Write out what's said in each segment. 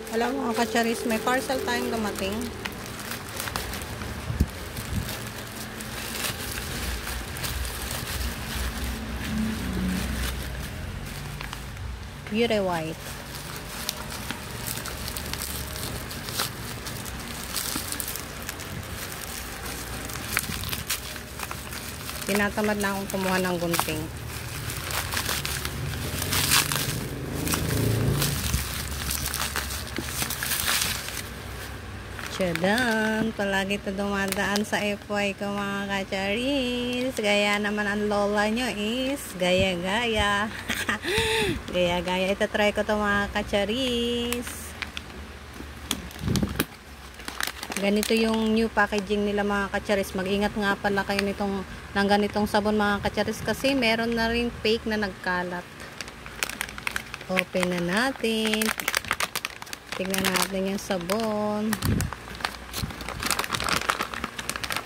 Alam mo, kacharis, may parcel tayong dumating. Beauty White. Tinatamad na akong kumuha ng gunting. Tiyadaan! Palagi ito dumadaan sa FY ko mga kacharis. Gaya naman ang lola nyo is gaya-gaya. Gaya-gaya. Ito try ko ito mga kacharis. Ganito yung new packaging nila mga kacharis. Mag-ingat nga pala kayo ng ganitong sabon mga kacharis kasi meron na rin fake na nagkalat. Open na natin. Tingnan natin yung sabon.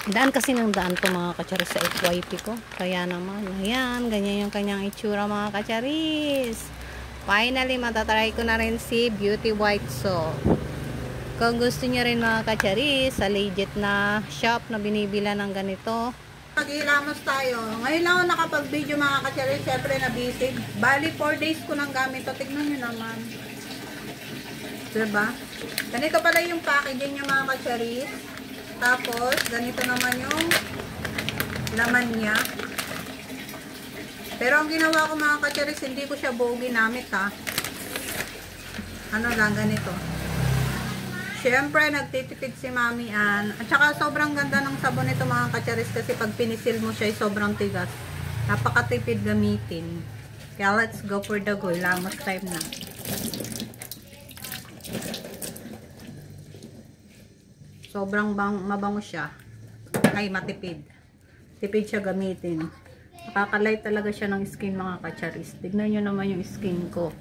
Daan kasi ng daan to mga kacharis sa FYP ko. Kaya naman, ayan, ganyan yung kanyang itsura mga kacharis. Finally, matatry ko na rin si Beauty White Soap. Kung gusto nyo rin mga kacharis, sa legit na shop na binibila ng ganito. Naghihilamos tayo. Ngayon lang ako nakapag-video mga kacharis. Siyempre na busy. Bali 4 days ko nang gamit. O, tignan nyo naman. Diba? Ganito pala yung packaging niya mga kacharis. Tapos, ganito naman yung laman niya. Pero ang ginawa ko mga kacharis, hindi ko siya buo ginamit ha. Ano lang, ganito. Siyempre, nagtitipid si Mami Ann. At saka, sobrang ganda ng sabon nito mga kacharis kasi pag pinisil mo siya, ay sobrang tigas. Napakatipid gamitin. Kaya, let's go for the go. Lamos time na. Sobrang mabango siya. Ay, matipid. Tipid siya gamitin. Nakakalay talaga siya ng skin mga kacharis. Tignan nyo naman yung skin ko.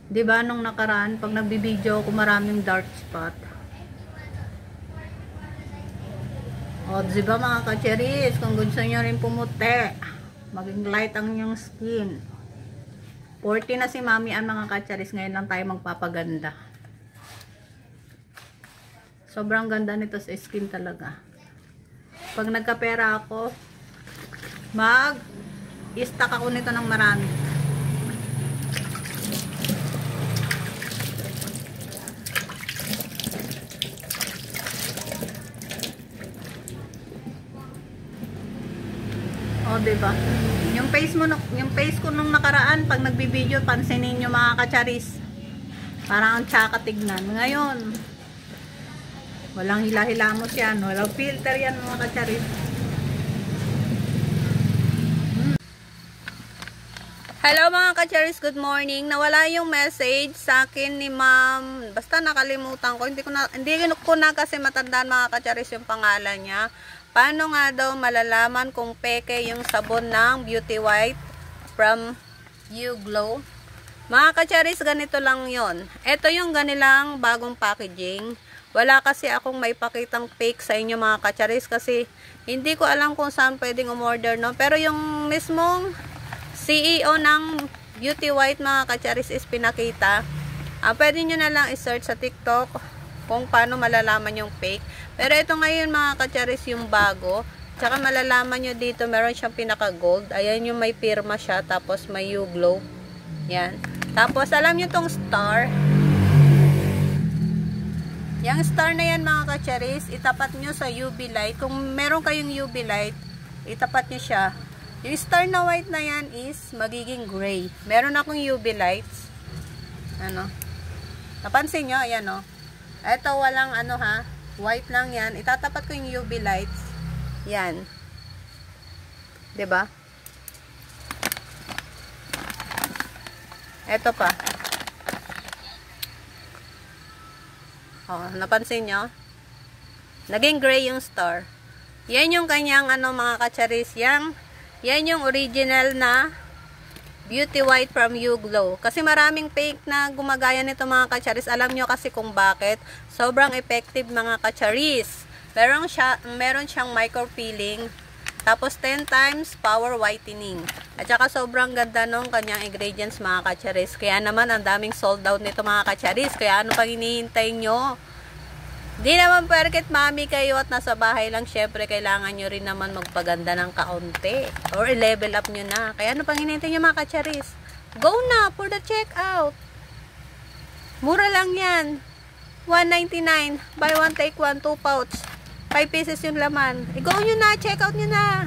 Diba nung nakaraan, pag nagbibideo ako maraming dark spot. O, diba mga kacharis, kung gusto nyo rin pumuti, maging light ang inyong skin. 40 na si Mami ang mga kacharis. Ngayon lang tayo magpapaganda. Sobrang ganda nito sa skin talaga. Pag nagkapera ako, mag-stack ako nito ng marami. O, diba? Yung face ko nung nakaraan, pag nagbibideo, pansinin nyo mga kacharis. Parang ang tsaka tignan. Ngayon, walang hila-hilamos yan. Walang filter yan mga kacharis. Hello mga kacharis, good morning. Nawala yung message sa akin ni ma'am. Basta nakalimutan ko. Hindi ko na kasi matandaan mga kacharis yung pangalan niya. Paano nga daw malalaman kung peke yung sabon ng Beauty White from You Glow? Mga kacharis, ganito lang yon. Ito yung ganilang bagong packaging. Wala kasi akong may pakitang fake sa inyo mga kacharis kasi hindi ko alam kung saan pwedeng umorder, no? Pero yung mismong CEO ng Beauty White mga kacharis is pinakita. Pwede nyo na lang i-search sa TikTok kung paano malalaman yung fake. Pero ito ngayon mga kacharis yung bago. Tsaka malalaman nyo dito meron siyang pinaka gold. Ayan yung may pirma siya. Tapos may You Glow. Yan. Tapos alam nyo tong star. Yung star na yan mga kacharis, itapat nyo sa UV light. Kung meron kayong UV light, itapat nyo siya. Yung star na white na yan is magiging gray. Meron akong UV lights. Ano? Napansin nyo? Ayan o. Ito walang ano ha. White lang yan. Itatapat ko yung UV lights. Yan. 'Di ba? Ito pa. Oh, napansin nyo? Naging gray yung star. Yan yung kanyang ano mga kacharis. Yan yung original na Beauty White from You Glow. Kasi maraming fake na gumagaya nito mga kacharis. Alam nyo kasi kung bakit. Sobrang effective mga kacharis. Meron siyang micropeeling. Tapos 10 times power whitening. At saka sobrang ganda nung kanyang ingredients mga kacharis. Kaya naman ang daming sold out nito mga kacharis. Kaya ano pang hinihintay nyo? Di naman perket mami kayo at nasa bahay lang. Syempre kailangan nyo rin naman magpaganda ng kaunti. Or level up nyo na. Kaya ano pang hinihintay nyo mga kacharis? Go na for the checkout. Mura lang yan. $1.99. Buy one take one, 2 pouch. 5 pieces yung laman. I-go nyo na, check out nyo na.